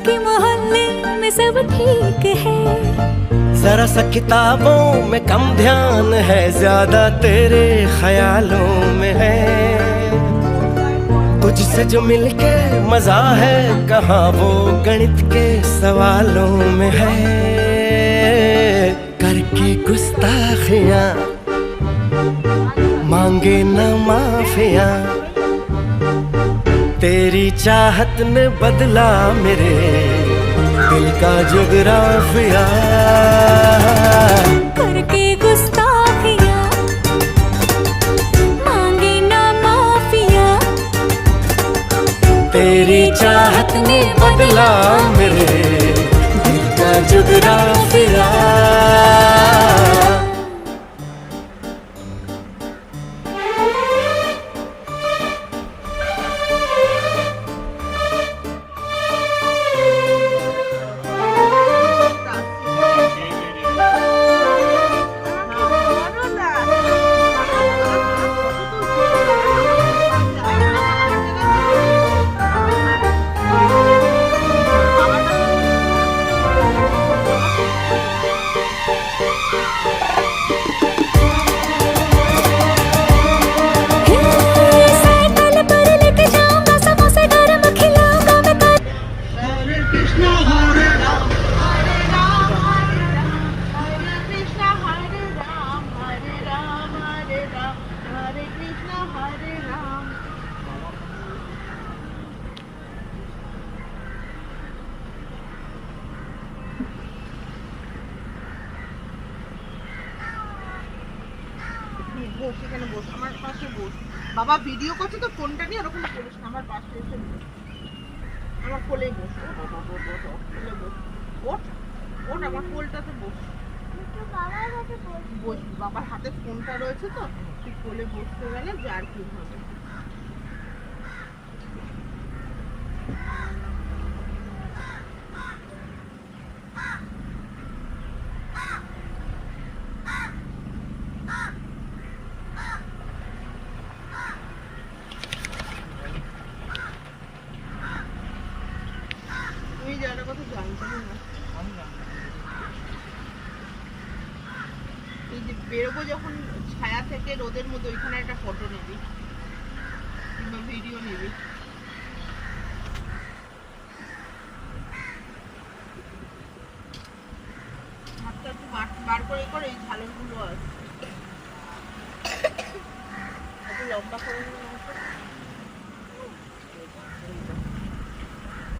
बाकी मोहल्ले में सब ठीक है। जरा सा किताबों में कम ध्यान है, ज्यादा तेरे ख्यालों में है। तुझसे जो मिलके मजा है, कहाँ वो गणित के सवालों में है। करके गुस्ताखियां मांगे न माफिया, तेरी चाहत ने बदला मेरे दिल का जुगराफिया। करके गुस्ताखियां मांगे ना माफिया, तेरी चाहत ने बदला मेरे दिल का जुगराफिया। সেখানে বস, আমার পাশে বস। বাবা ভিডিও করছে তো ফোনটা নিয়ে ওরকম করিস না, আমার পাশে এসে বস, আমার কোলেই বস। কোলে বস, ওঠ ওঠ, আমার কোলটাতে বস। বস, বাবার হাতে ফোনটা রয়েছে তো, তুই কোলে বসতে গেলে যার কি হবে। বেরোবো যখন ছায়া থেকে রোদের মধ্যে, ওইখানে একটা ফটো নিবি কিংবা ভিডিও নিবি। হাতটা একটু বার করে করে, এই ঝালরগুলো আছে একটু লম্বা করে